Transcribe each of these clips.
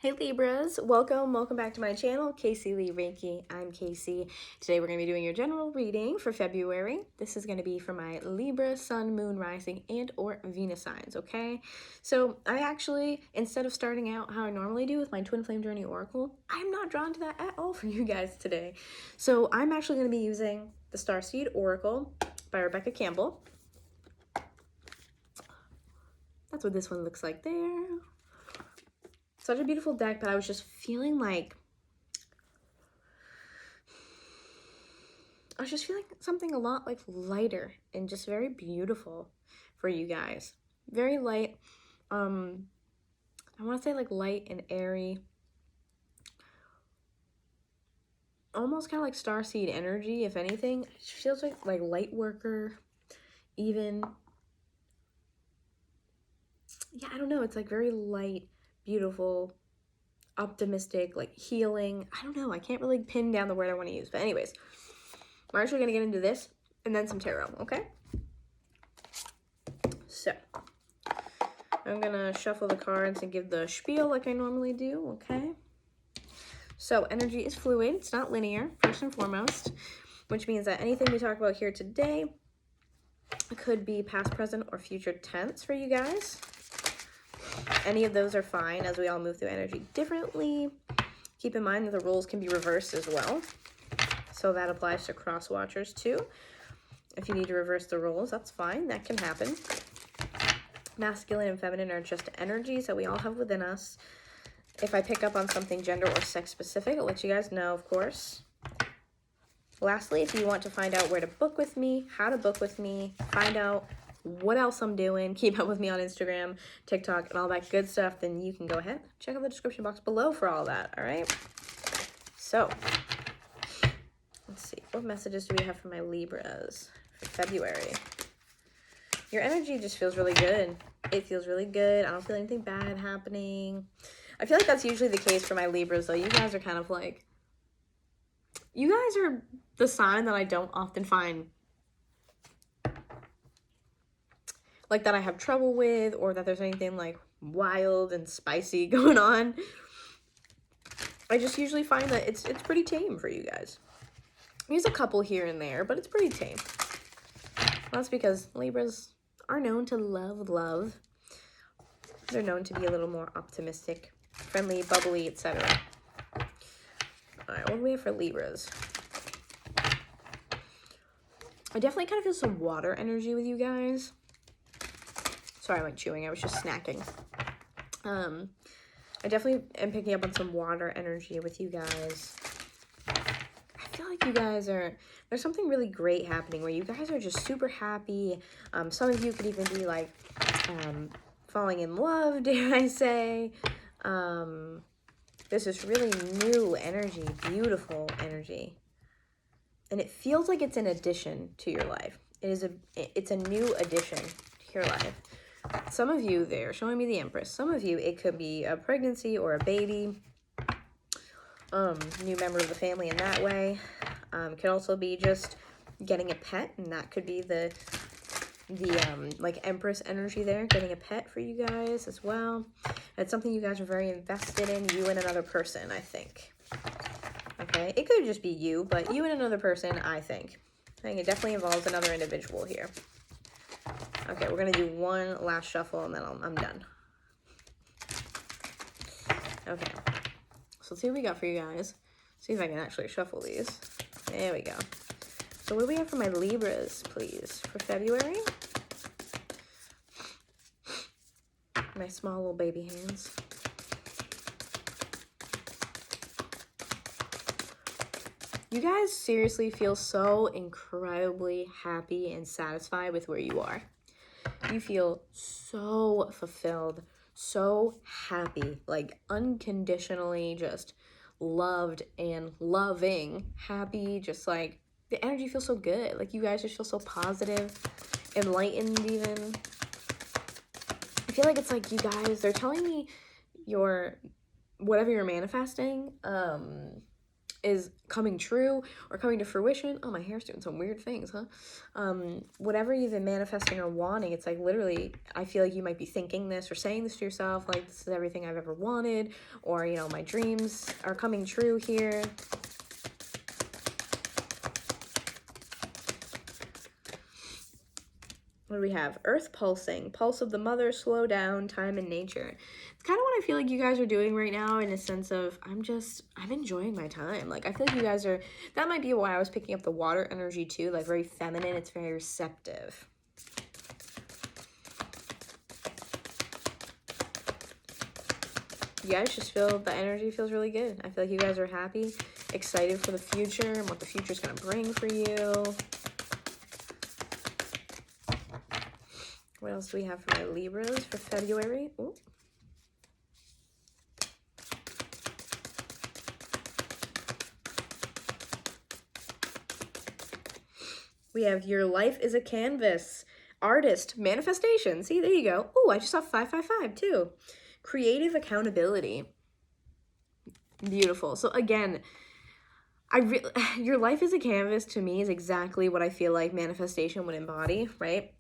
Hey Libras, welcome back to my channel, Caseyleighreiki. I'm Casey. Today we're going to be doing your general reading for February. This is going to be for my Libra, Sun, Moon, Rising, and or Venus signs, okay? So I actually, instead of starting out how I normally do with my Twin Flame Journey Oracle, I'm not drawn to that at all for you guys today. So I'm actually going to be using the Starseed Oracle by Rebecca Campbell. That's what this one looks like there. Such a beautiful deck, but I was just feeling like something a lot like lighter and just very beautiful for you guys. Very light. I want to say like light and airy. Almost kind of like starseed energy, if anything. It feels like light worker, even. Yeah, I don't know. It's like very light, beautiful, optimistic, like healing. I don't know. I can't really pin down the word I want to use. But anyways, we're actually going to get into this and then some tarot, okay? So, I'm going to shuffle the cards and give the spiel like I normally do, okay? So, energy is fluid. It's not linear, first and foremost, which means that anything we talk about here today could be past, present, or future tense for you guys. Any of those are fine as we all move through energy differently. Keep in mind that the roles can be reversed as well. So that applies to cross watchers too. If you need to reverse the roles, that's fine. That can happen. Masculine and feminine are just energies that we all have within us. If I pick up on something gender or sex specific, I'll let you guys know, of course. Lastly, if you want to find out where to book with me, how to book with me, find out what else I'm doing, keep up with me on Instagram, TikTok, and all that good stuff, then you can go ahead, check out the description box below for all that, all right? So, let's see, what messages do we have for my Libras for February? Your energy just feels really good. It feels really good. I don't feel anything bad happening. I feel like that's usually the case for my Libras, though. You guys are kind of like, you guys are the sign that I don't often find like that I have trouble with, or that there's anything like wild and spicy going on. I just usually find that it's pretty tame for you guys. There's a couple here and there, but it's pretty tame. Well, that's because Libras are known to love. They're known to be a little more optimistic, friendly, bubbly, etc. All right, what do we have for Libras? I definitely kind of feel some water energy with you guys. Sorry, I'm like chewing. I was just snacking. I definitely am picking up on some water energy with you guys. I feel like you guys are, there's something really great happening where you guys are just super happy. Some of you could even be like falling in love, dare I say. This is really new energy, beautiful energy. And it feels like it's an addition to your life. It's a new addition to your life. Some of you, they're showing me the Empress. Some of you, it could be a pregnancy or a baby. New member of the family in that way. Could also be just getting a pet, and that could be the like Empress energy there, getting a pet for you guys as well. It's something you guys are very invested in, you and another person, I think. Okay, it could just be you, but you and another person, I think. I think it definitely involves another individual here. Okay, we're going to do one last shuffle, and then I'm done. Okay, so let's see what we got for you guys. See if I can actually shuffle these. There we go. So what do we have for my Libras, please, for February? My small little baby hands. You guys seriously feel so incredibly happy and satisfied with where you are. You feel so fulfilled, so happy, like unconditionally just loved and loving, happy, just like the energy feels so good. Like you guys just feel so positive, enlightened even. I feel like it's like you guys, they're telling me whatever you're manifesting, is coming true or coming to fruition. Oh, my hair's doing some weird things, huh? Whatever you've been manifesting or wanting, it's like literally, I feel like you might be thinking this or saying this to yourself, like, this is everything I've ever wanted, or, you know, my dreams are coming true here. What do we have? Earth pulsing, pulse of the mother, slow down, time and nature. It's kind of what I feel like you guys are doing right now, in a sense of, I'm enjoying my time. Like, I feel like you guys are, that might be why I was picking up the water energy too, like very feminine, it's very receptive. You guys just feel, the energy feels really good. I feel like you guys are happy, excited for the future and what the future's gonna bring for you. What else do we have for my Libras for February? Ooh. We have your life is a canvas. Artist, manifestation. See, there you go. Oh, I just saw 555 too. Creative accountability. Beautiful. So again, your life is a canvas to me is exactly what I feel like manifestation would embody, right?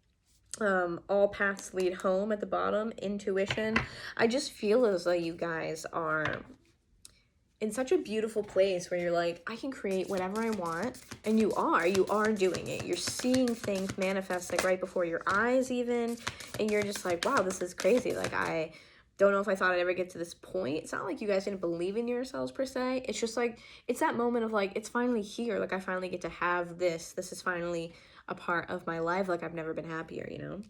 All paths lead home at the bottom, intuition. I just feel as though you guys are in such a beautiful place where you're like, I can create whatever I want, and you are doing it. You're seeing things manifest like right before your eyes even, and you're just like, wow, this is crazy. Like, I don't know if I thought I'd ever get to this point. It's not like you guys didn't believe in yourselves per se. It's just like, it's that moment of like, it's finally here. Like, I finally get to have this. This is finally a part of my life. Like, I've never been happier, you know?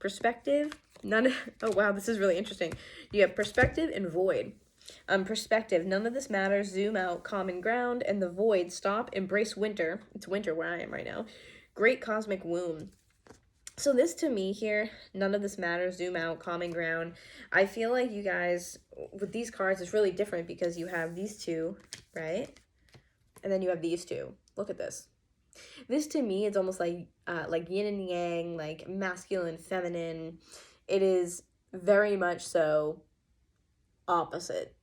Perspective, oh wow, this is really interesting. You have perspective and void. Perspective, none of this matters, zoom out, common ground, and the void, stop, embrace winter. It's winter where I am right now. Great cosmic womb. So this to me here, none of this matters, zoom out, common ground. I feel like you guys, with these cards, it's really different because you have these two, right? And then you have these two. Look at this. This to me is almost like yin and yang, like masculine, feminine. It is very much so opposite.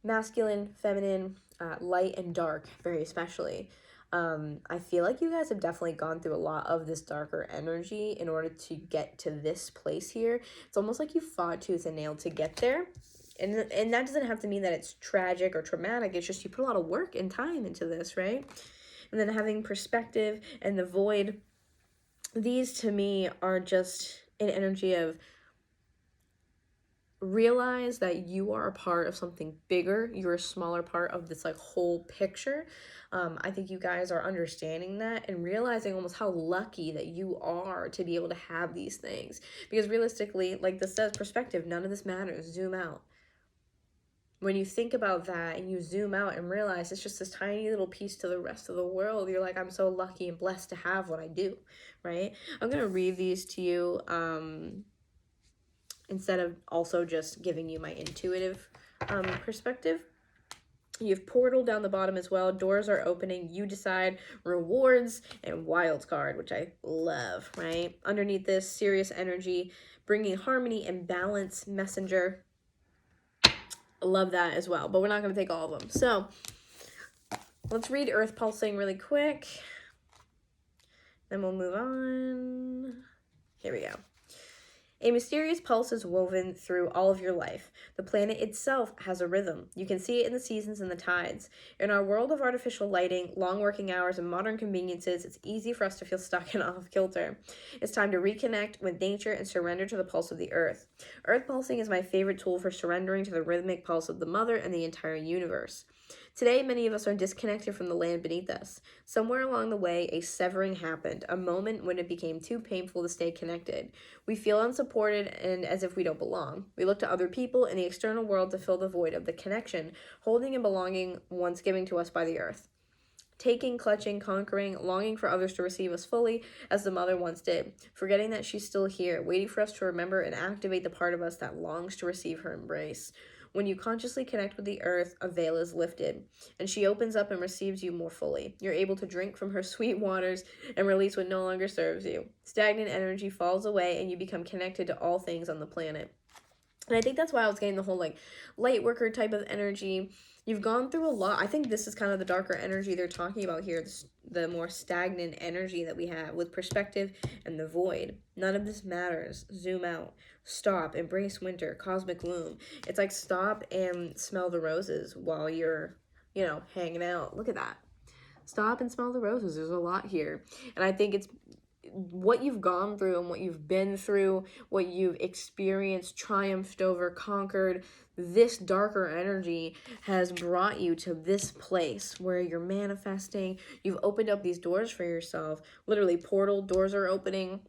Masculine, feminine, light and dark, very especially. I feel like you guys have definitely gone through a lot of this darker energy in order to get to this place here. It's almost like you fought tooth and nail to get there. And that doesn't have to mean that it's tragic or traumatic. It's just you put a lot of work and time into this, right? And then having perspective and the void. These to me are just an energy of realize that you are a part of something bigger. You're a smaller part of this like whole picture. I think you guys are understanding that and realizing almost how lucky that you are to be able to have these things. Because realistically, like this says, perspective, none of this matters. Zoom out. When you think about that and you zoom out and realize it's just this tiny little piece to the rest of the world, you're like, I'm so lucky and blessed to have what I do, right? I'm going to read these to you instead of also just giving you my intuitive perspective. You have portal down the bottom as well. Doors are opening. You decide. Rewards and wild card, which I love, right? Underneath this, serious energy, bringing harmony and balance, messenger. Love that as well, but we're not going to take all of them. So let's read Earth Pulsing really quick. Then we'll move on. Here we go. A mysterious pulse is woven through all of your life. The planet itself has a rhythm. You can see it in the seasons and the tides. In our world of artificial lighting, long working hours, and modern conveniences, it's easy for us to feel stuck and off kilter. It's time to reconnect with nature and surrender to the pulse of the earth. Earth pulsing is my favorite tool for surrendering to the rhythmic pulse of the mother and the entire universe. Today, many of us are disconnected from the land beneath us. Somewhere along the way, a severing happened, a moment when it became too painful to stay connected. We feel unsupported and as if we don't belong. We look to other people in the external world to fill the void of the connection, holding and belonging once given to us by the earth. Taking, clutching, conquering, longing for others to receive us fully, as the mother once did, forgetting that she's still here, waiting for us to remember and activate the part of us that longs to receive her embrace. When you consciously connect with the earth, a veil is lifted, and she opens up and receives you more fully. You're able to drink from her sweet waters and release what no longer serves you. Stagnant energy falls away, and you become connected to all things on the planet. And I think that's why I was getting the whole like light worker type of energy. You've gone through a lot. I think this is kind of the darker energy they're talking about here, the more stagnant energy that we have with perspective and the void. None of this matters. Zoom out. Stop. Embrace winter. Cosmic gloom. It's like stop and smell the roses while you're, you know, hanging out. Look at that. Stop and smell the roses. There's a lot here. And I think it's what you've gone through and what you've been through, what you've experienced, triumphed over, conquered, this darker energy has brought you to this place where you're manifesting. You've opened up these doors for yourself. Literally, portal doors are opening.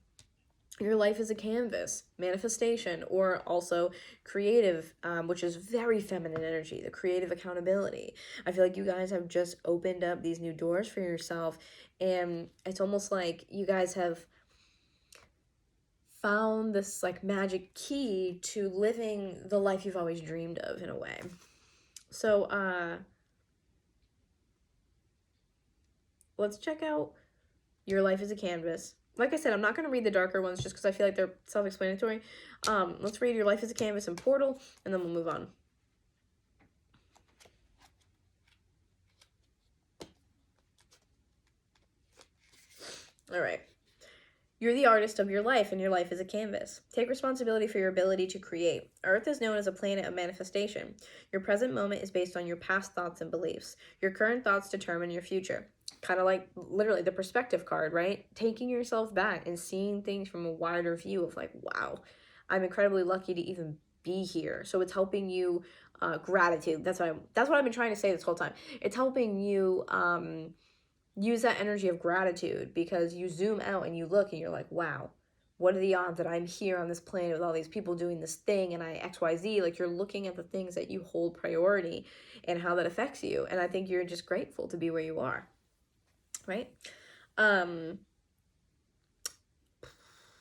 Your life is a canvas, manifestation, or also creative, which is very feminine energy, the creative accountability. I feel like you guys have just opened up these new doors for yourself, and it's almost like you guys have found this like magic key to living the life you've always dreamed of in a way. So let's check out your life as a canvas. Like I said, I'm not going to read the darker ones just because I feel like they're self-explanatory. Let's read your life as a canvas and portal, and then we'll move on. All right. You're the artist of your life, and your life is a canvas. Take responsibility for your ability to create. Earth is known as a planet of manifestation. Your present moment is based on your past thoughts and beliefs. Your current thoughts determine your future. Kind of like literally the perspective card, right? Taking yourself back and seeing things from a wider view of like, wow, I'm incredibly lucky to even be here. So it's helping you gratitude. That's what I've been trying to say this whole time. It's helping you use that energy of gratitude because you zoom out and you look and you're like, wow, what are the odds that I'm here on this planet with all these people doing this thing and I XYZ? Like you're looking at the things that you hold priority and how that affects you. And I think you're just grateful to be where you are. Right?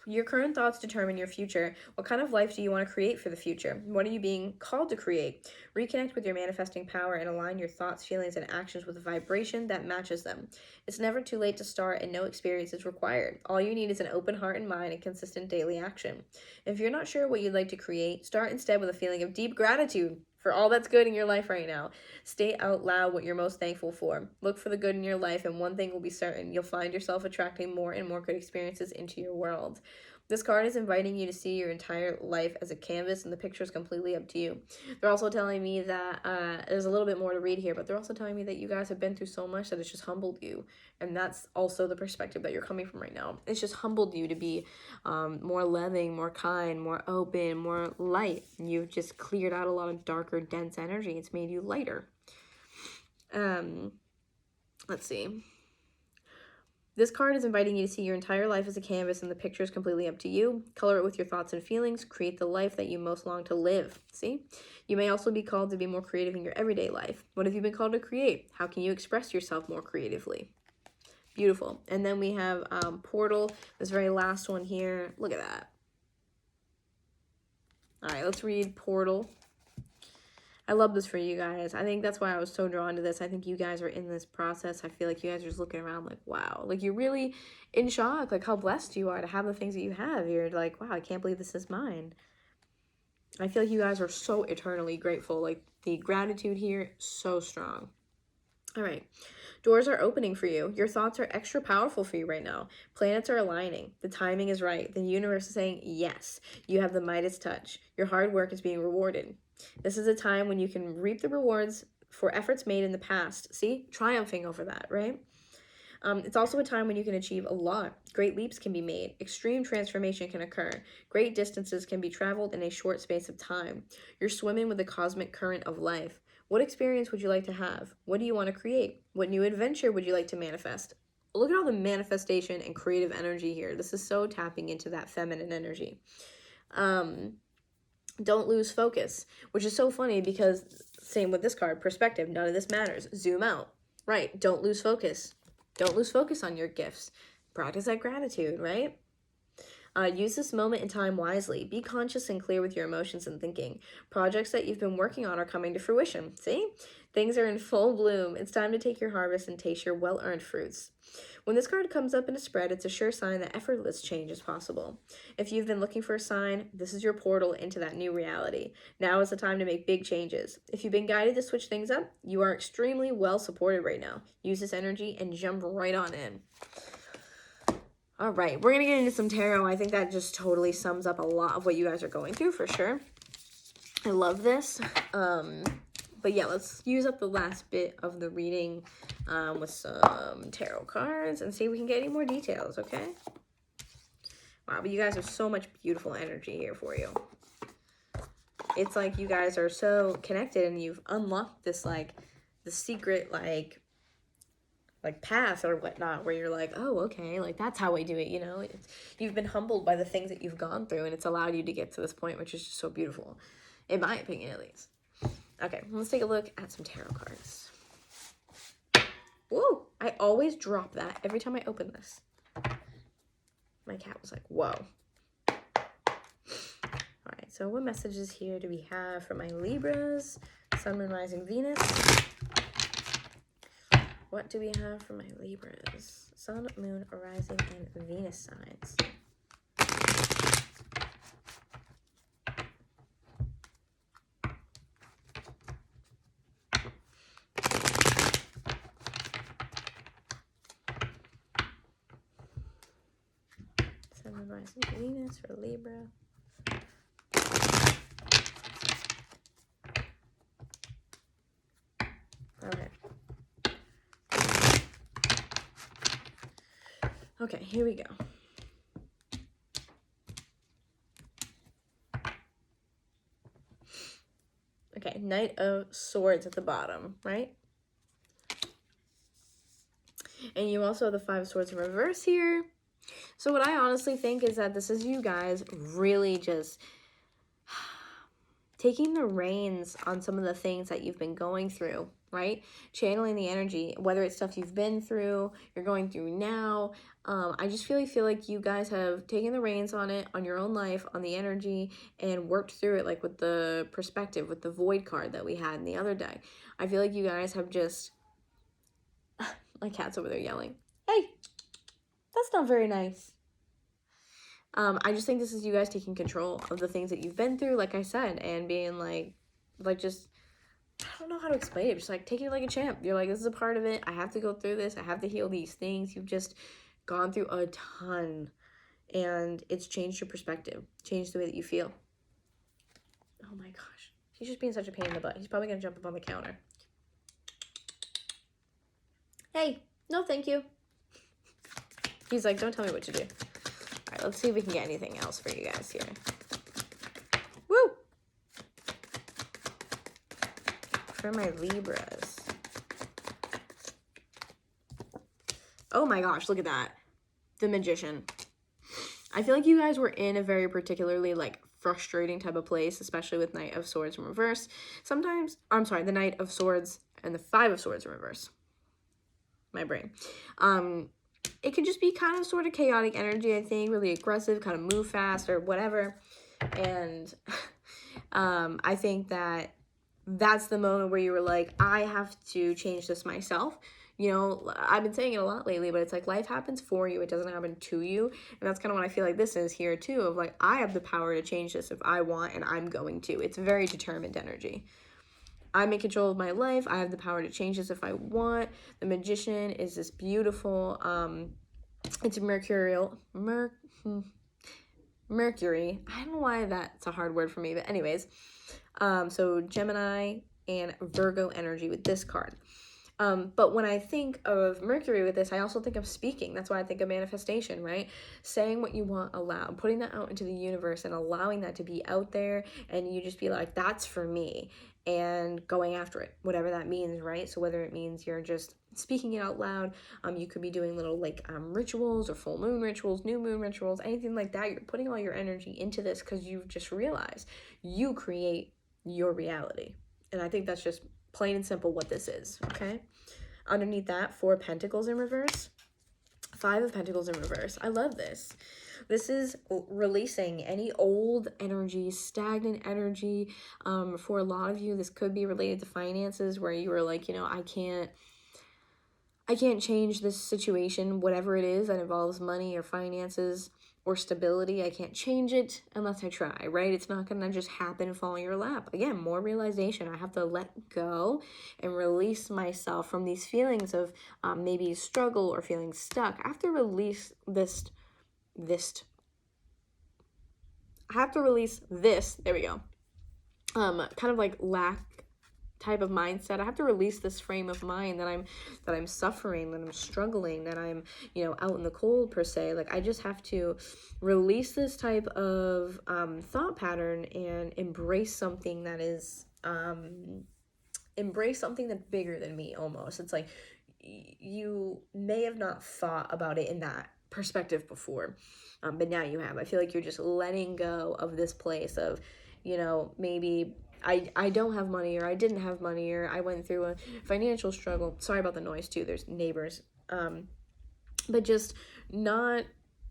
Your current thoughts determine your future. What kind of life do you want to create for the future? What are you being called to create? Reconnect with your manifesting power and align your thoughts, feelings, and actions with a vibration that matches them. It's never too late to start and no experience is required. All you need is an open heart and mind and consistent daily action. If you're not sure what you'd like to create, start instead with a feeling of deep gratitude for all that's good in your life right now. State out loud what you're most thankful for. Look for the good in your life, and one thing will be certain. You'll find yourself attracting more and more good experiences into your world. This card is inviting you to see your entire life as a canvas, and the picture is completely up to you. They're also telling me that there's a little bit more to read here, but they're also telling me that you guys have been through so much that it's just humbled you. And that's also the perspective that you're coming from right now. It's just humbled you to be more loving, more kind, more open, more light. You've just cleared out a lot of darker, dense energy. It's made you lighter. Let's see. This card is inviting you to see your entire life as a canvas, and the picture is completely up to you. Color it with your thoughts and feelings. Create the life that you most long to live. See? You may also be called to be more creative in your everyday life. What have you been called to create? How can you express yourself more creatively? Beautiful. And then we have Portal, this very last one here. Look at that. All right, let's read Portal. I love this for you guys. I think that's why I was so drawn to this. I think you guys are in this process. I feel like you guys are just looking around like, wow. Like, you're really in shock, like, how blessed you are to have the things that you have. You're like, wow, I can't believe this is mine. I feel like you guys are so eternally grateful. Like, the gratitude here, so strong. All right. Doors are opening for you. Your thoughts are extra powerful for you right now. Planets are aligning. The timing is right. The universe is saying, yes, you have the Midas touch. Your hard work is being rewarded. This is a time when you can reap the rewards for efforts made in the past. See? Triumphing over that, right? It's also a time when you can achieve a lot. Great leaps can be made. Extreme transformation can occur. Great distances can be traveled in a short space of time. You're swimming with the cosmic current of life. What experience would you like to have? What do you want to create? What new adventure would you like to manifest? Look at all the manifestation and creative energy here. This is so tapping into that feminine energy. Don't lose focus, which is so funny because same with this card, perspective, none of this matters. Zoom out, right? Don't lose focus. Don't lose focus on your gifts. Practice that gratitude, right? Use this moment in time wisely. Be conscious and clear with your emotions and thinking. Projects that you've been working on are coming to fruition. See? Things are in full bloom. It's time to take your harvest and taste your well-earned fruits. When this card comes up in a spread, it's a sure sign that effortless change is possible. If you've been looking for a sign, this is your portal into that new reality. Now is the time to make big changes. If you've been guided to switch things up, you are extremely well supported right now. Use this energy and jump right on in. All right, we're going to get into some tarot. I think that just totally sums up a lot of what you guys are going through for sure. I love this. But yeah, let's use up the last bit of the reading with some tarot cards and see if we can get any more details, okay? Wow, but you guys have so much beautiful energy here for you. It's like you guys are so connected and you've unlocked this, like, the secret, like path or whatnot, where you're like, oh, okay, like, that's how I do it, you know? You've been humbled by the things that you've gone through, and it's allowed you to get to this point, which is just so beautiful, in my opinion, at least. Okay, let's take a look at some tarot cards. Woo! I always drop that every time I open this. My cat was like, whoa. Alright, so what messages here do we have for my Libras? Sun, Moon, Rising, Venus. What do we have for my Libras? Sun, Moon, Rising, and Venus signs. Sun, Moon, Rising, Venus for Libra. Okay. Okay, here we go. Okay, Knight of Swords at the bottom, right? And you also have the Five of Swords in reverse here. So what I honestly think is that this is you guys really just taking the reins on some of the things that you've been going through, right? Channeling the energy, whether it's stuff you've been through, you're going through now. I just feel like you guys have taken the reins on it, on your own life, on the energy, and worked through it, like with the perspective, with the void card that we had in the other day. I feel like you guys have just... My cat's over there yelling. Hey, that's not very nice. I just think this is you guys taking control of the things that you've been through, like I said, and being like just, I don't know how to explain it, just like taking it like a champ. You're like, this is a part of it. I have to go through this. I have to heal these things. You've just gone through a ton, and it's changed your perspective, changed the way that you feel. Oh my gosh. He's just being such a pain in the butt. He's probably going to jump up on the counter. Hey, no thank you. He's like, don't tell me what to do. All right, let's see if we can get anything else for you guys here. Woo! For my Libras. Oh my gosh, look at that. The Magician. I feel like you guys were in a very particularly, like, frustrating type of place, especially with Knight of Swords in reverse. Sometimes, I'm sorry, the Knight of Swords and the Five of Swords in reverse. My brain. It could just be kind of sort of chaotic energy, I think, really aggressive, kind of move fast or whatever. And I think that that's the moment where you were like, I have to change this myself. You know, I've been saying it a lot lately, but it's like life happens for you. It doesn't happen to you. And that's kind of what I feel like this is here too, of like, I have the power to change this if I want, and I'm going to. It's very determined energy. I'm in control of my life. I have the power to change this if I want. The Magician is this beautiful, it's mercurial, Mercury. I don't know why that's a hard word for me, but anyways. So Gemini and Virgo energy with this card. But when I think of Mercury with this, I also think of speaking. That's why I think of manifestation, right? Saying what you want aloud, putting that out into the universe and allowing that to be out there, and you just be like, that's for me, and going after it, whatever that means, right? So whether it means you're just speaking it out loud, you could be doing little like rituals or full moon rituals, new moon rituals, anything like that. You're putting all your energy into this because you've just realized you create your reality. And I think that's just plain and simple what this is, okay? Underneath that, Four of Pentacles in reverse. Five of Pentacles in reverse. I love this. This is releasing any old energy, stagnant energy. For a lot of you, this could be related to finances, where you were like, you know, I can't change this situation, whatever it is that involves money or finances or stability. I can't change it unless I try, right? It's not gonna just happen and fall in your lap. Again, more realization. I have to let go and release myself from these feelings of maybe struggle or feeling stuck. I have to release this. I have to release this. There we go. Kind of like lack type of mindset. I have to release this frame of mind that I'm suffering, that I'm struggling, that I'm, you know, out in the cold per se. Like, I just have to release this type of thought pattern and embrace something that is embrace something that's bigger than me almost. It's like you may have not thought about it in that perspective before, but now you have. I feel like you're just letting go of this place of, you know, maybe I don't have money, or I didn't have money, or I went through a financial struggle. Sorry about the noise too, there's neighbors. But just not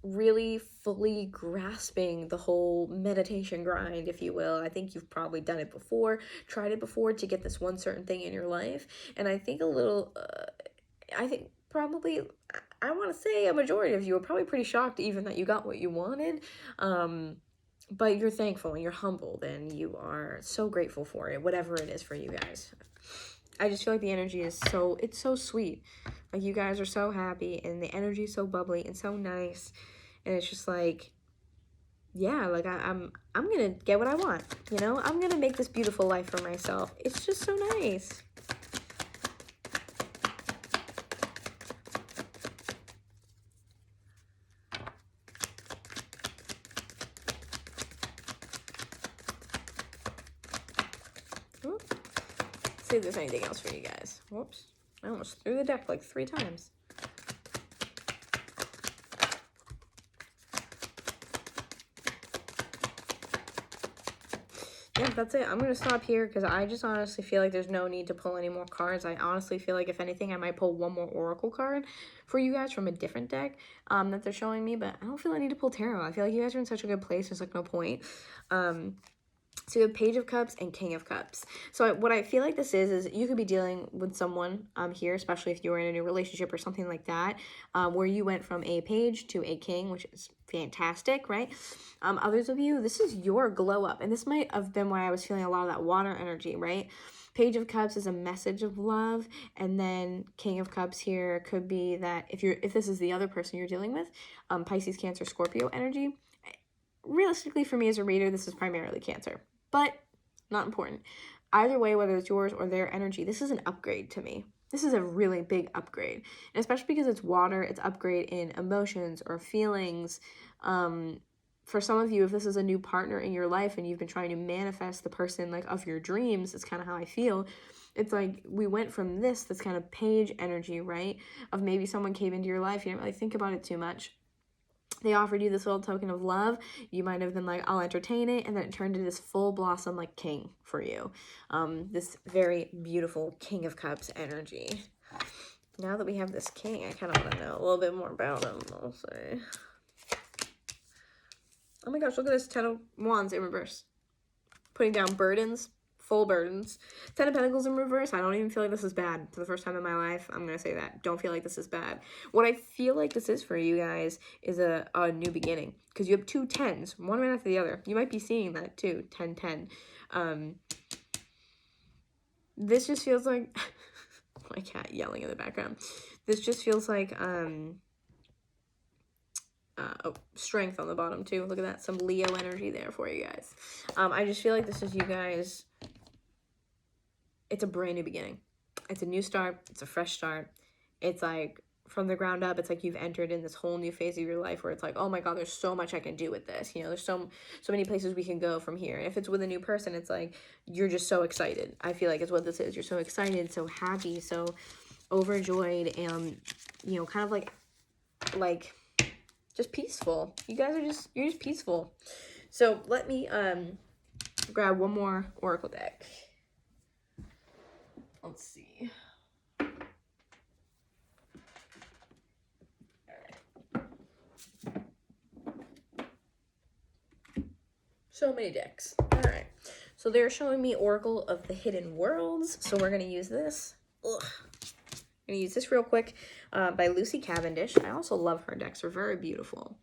really fully grasping the whole meditation grind, if you will. I think you've probably done it before, tried it before to get this one certain thing in your life. And I think I think probably, I want to say a majority of you are probably pretty shocked even that you got what you wanted. But you're thankful and you're humbled and you are so grateful for it, whatever it is for you guys. I just feel like the energy is it's so sweet. Like, you guys are so happy and the energy is so bubbly and so nice. And it's just like, yeah, like I'm gonna get what I want, you know? I'm gonna make this beautiful life for myself. It's just so nice. See if there's anything else for you guys. Whoops. I almost threw the deck like 3 times. Yeah, that's it. I'm going to stop here because I just honestly feel like there's no need to pull any more cards. I honestly feel like, if anything, I might pull one more Oracle card for you guys from a different deck that they're showing me. But I don't feel I need to pull Tarot. I feel like you guys are in such a good place. There's like no point. So you have Page of Cups and King of Cups. So what I feel like this is you could be dealing with someone here, especially if you were in a new relationship or something like that, where you went from a page to a king, which is fantastic, right? Others of you, this is your glow up. And this might have been why I was feeling a lot of that water energy, right? Page of Cups is a message of love, and then King of Cups here could be that if this is the other person you're dealing with, Pisces, Cancer, Scorpio energy. Realistically, for me as a reader, this is primarily Cancer, but not important. Either way, whether it's yours or their energy, this is an upgrade to me. This is a really big upgrade, and especially because it's water, it's upgrade in emotions or feelings. For some of you, if this is a new partner in your life and you've been trying to manifest the person like of your dreams, it's kind of how I feel. It's like we went from this kind of page energy, right? Of maybe someone came into your life, you didn't really think about it too much. They offered you this little token of love. You might have been like, I'll entertain it. And then it turned into this full blossom like king for you. This very beautiful King of Cups energy. Now that we have this king, I kind of want to know a little bit more about him, I'll say. Oh my gosh, look at this 10 of Wands in reverse. Putting down burdens. Full burdens. 10 of Pentacles in reverse. I don't even feel like this is bad. For the first time in my life, I'm going to say that. Don't feel like this is bad. What I feel like this is for you guys is a new beginning. Because you have 2 10s. One right after the other. You might be seeing that too. 10, 10. This just feels like... my cat yelling in the background. This just feels like... strength on the bottom too. Look at that. Some Leo energy there for you guys. I just feel like this is you guys... It's a brand new beginning. It's a new start. It's a fresh start. It's like from the ground up. It's like you've entered in this whole new phase of your life where it's like, oh my God, there's so much I can do with this. You know, there's so many places we can go from here. And if it's with a new person, it's like you're just so excited. I feel like it's what this is. You're so excited, so happy, so overjoyed, and you know, kind of like just peaceful. You guys are you're just peaceful. So let me grab one more Oracle deck. Let's see. All right. So many decks. All right. So they're showing me Oracle of the Hidden Worlds. So we're going to use this. Ugh. I'm going to use this real quick by Lucy Cavendish. I also love her decks. They're very beautiful.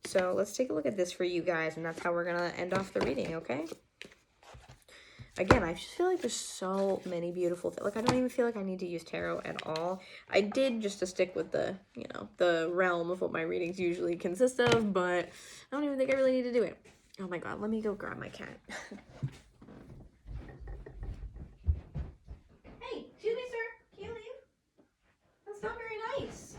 So let's take a look at this for you guys. And that's how we're going to end off the reading, okay? Again, I just feel like there's so many beautiful things. Like, I don't even feel like I need to use tarot at all. I did just to stick with the, you know, the realm of what my readings usually consist of, but I don't even think I really need to do it. Oh my god, let me go grab my cat. Hey, excuse me, sir. Can you leave? That's not very nice.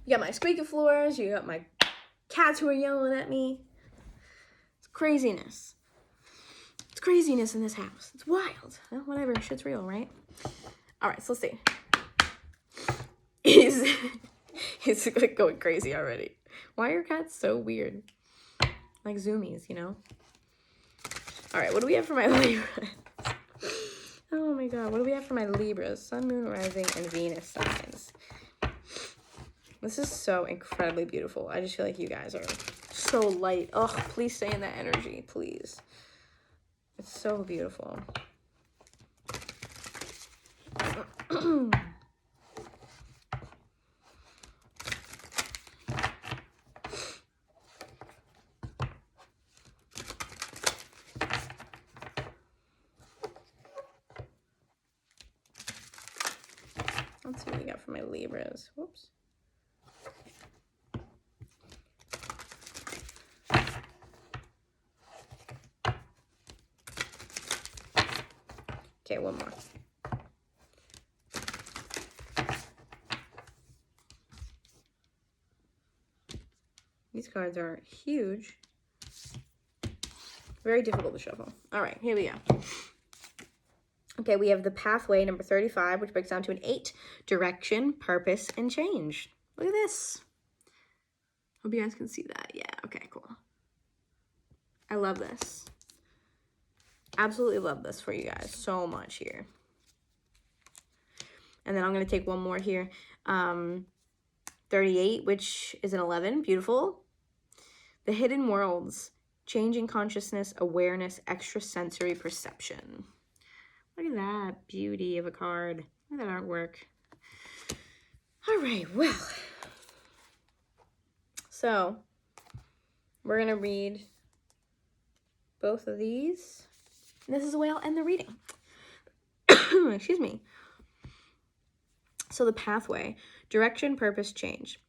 You got my squeaky floors, you got my cats who are yelling at me. It's craziness. It's craziness in this house. It's wild. Well, whatever. Shit's real, right? All right, so let's see. He's like going crazy already. Why are your cats so weird? Like zoomies, you know? All right, what do we have for my Libras? Oh my god, what do we have for my Libras? Sun, Moon, Rising, and Venus signs. This is so incredibly beautiful. I just feel like you guys are so light. Oh, please stay in that energy, please. It's so beautiful. Let's see what we got for my Libras. Whoops. Okay, one more. These cards are huge. Very difficult to shuffle. All right, here we go. Okay, we have the pathway, number 35, which breaks down to an 8. Direction, purpose, and change. Look at this. Hope you guys can see that. Yeah, okay, cool. I love this. Absolutely love this for you guys so much here. And then I'm going to take one more here. 38, which is an 11. Beautiful. The Hidden Worlds. Changing consciousness, awareness, extrasensory perception. Look at that beauty of a card. Look at that artwork. All right, well. So, we're going to read both of these. And this is the way I'll end the reading. Excuse me. So the pathway, direction, purpose, change.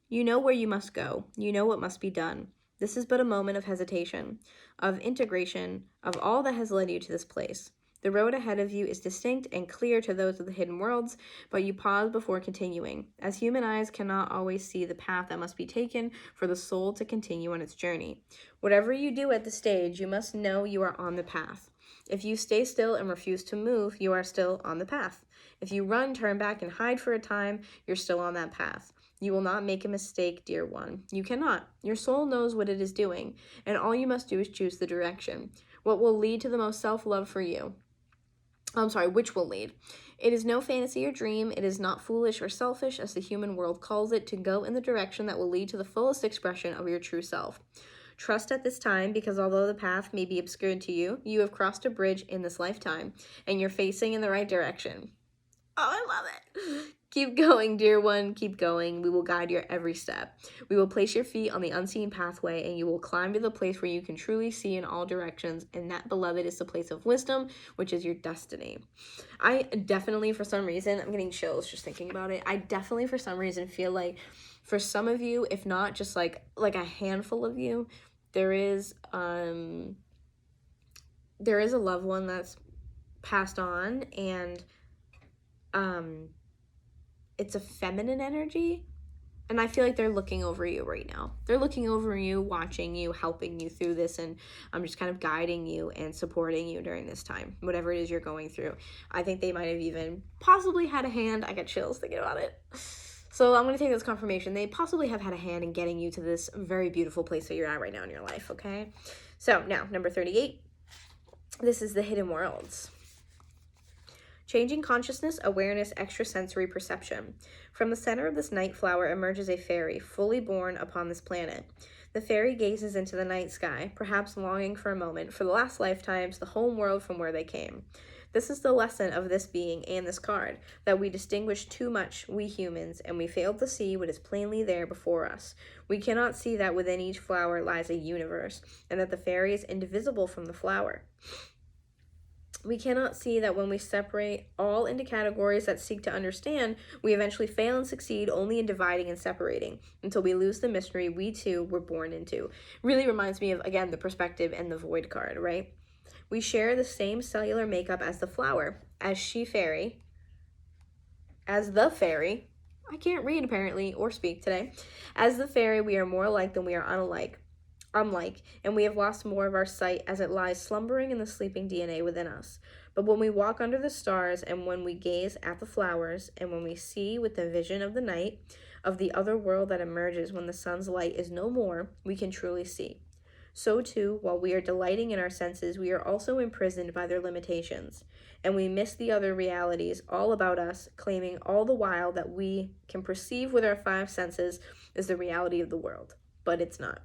You know where you must go. You know what must be done. This is but a moment of hesitation, of integration, of all that has led you to this place. The road ahead of you is distinct and clear to those of the hidden worlds, but you pause before continuing, as human eyes cannot always see the path that must be taken for the soul to continue on its journey. Whatever you do at this stage, you must know you are on the path. If you stay still and refuse to move, you are still on the path. If you run, turn back, and hide for a time, you're still on that path. You will not make a mistake, dear one. You cannot. Your soul knows what it is doing, and all you must do is choose the direction. What will lead to the most self-love for you? Which will lead. It is no fantasy or dream. It is not foolish or selfish, as the human world calls it, to go in the direction that will lead to the fullest expression of your true self. Trust at this time, because although the path may be obscured to you, you have crossed a bridge in this lifetime, and you're facing in the right direction. Oh, I love it. Keep going, dear one. Keep going. We will guide your every step. We will place your feet on the unseen pathway, and you will climb to the place where you can truly see in all directions, and that, beloved, is the place of wisdom, which is your destiny. I definitely, for some reason, I'm getting chills just thinking about it. I definitely, for some reason, feel like for some of you, if not just like a handful of you, there is a loved one that's passed on, and it's a feminine energy, and I feel like they're looking over you right now. They're looking over you, watching you, helping you through this, and I'm just kind of guiding you and supporting you during this time, whatever it is you're going through. I think they might have even possibly had a hand. I got chills thinking about it. So I'm going to take this confirmation. They possibly have had a hand in getting you to this very beautiful place that you're at right now in your life, okay? So now, number 38. This is the Hidden Worlds. Changing consciousness, awareness, extrasensory perception. From the center of this night flower emerges a fairy, fully born upon this planet. The fairy gazes into the night sky, perhaps longing for a moment, for the last lifetimes, the home world from where they came. This is the lesson of this being and this card, that we distinguish too much, we humans, and we fail to see what is plainly there before us. We cannot see that within each flower lies a universe, and that the fairy is indivisible from the flower. We cannot see that when we separate all into categories that seek to understand, we eventually fail and succeed only in dividing and separating until we lose the mystery we too were born into. Really reminds me of, again, the perspective and the void card, right? We share the same cellular makeup as the flower, as the fairy. I can't read apparently or speak today. As the fairy, we are more alike than we are unlike, and we have lost more of our sight as it lies slumbering in the sleeping DNA within us. But when we walk under the stars, and when we gaze at the flowers, and when we see with the vision of the night, of the other world that emerges when the sun's light is no more, we can truly see. So too, while we are delighting in our senses, we are also imprisoned by their limitations, and we miss the other realities all about us, claiming all the while that we can perceive with our 5 senses is the reality of the world, but it's not.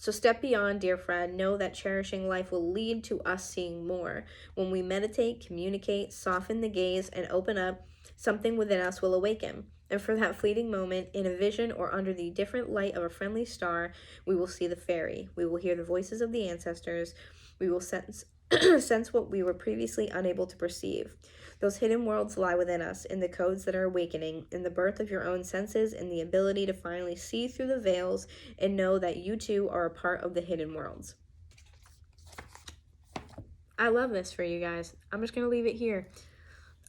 So step beyond, dear friend. Know that cherishing life will lead to us seeing more. When we meditate, communicate, soften the gaze, and open up, something within us will awaken. And for that fleeting moment, in a vision or under the different light of a friendly star, we will see the fairy. We will hear the voices of the ancestors. We will sense what we were previously unable to perceive. Those hidden worlds lie within us, in the codes that are awakening, in the birth of your own senses, in the ability to finally see through the veils and know that you too are a part of the hidden worlds. I love this for you guys. I'm just going to leave it here.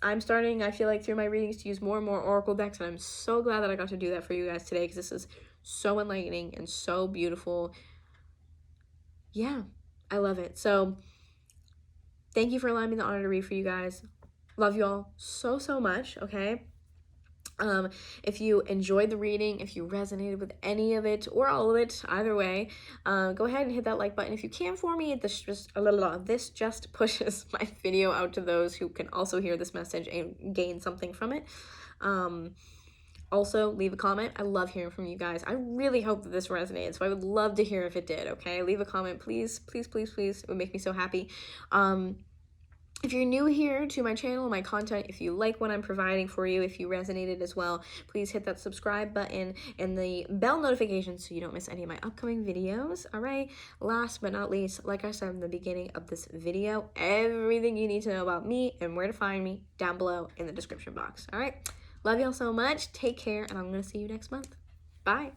I'm starting, I feel like, through my readings to use more and more oracle decks, and I'm so glad that I got to do that for you guys today, because this is so enlightening and so beautiful. Yeah, I love it. So thank you for allowing me the honor to read for you guys. Love you all so, so much, okay? If you enjoyed the reading, if you resonated with any of it or all of it, either way, go ahead and hit that like button. If you can for me, this just pushes my video out to those who can also hear this message and gain something from it. Also, leave a comment. I love hearing from you guys. I really hope that this resonated, so I would love to hear if it did, okay? Leave a comment, please, please, please, please. It would make me so happy. If you're new here to my channel and my content, if you like what I'm providing for you, if you resonated as well, please hit that subscribe button and the bell notification so you don't miss any of my upcoming videos. All right, last but not least, like I said in the beginning of this video, everything you need to know about me and where to find me down below in the description box. All right, love y'all so much. Take care, and I'm going to see you next month. Bye.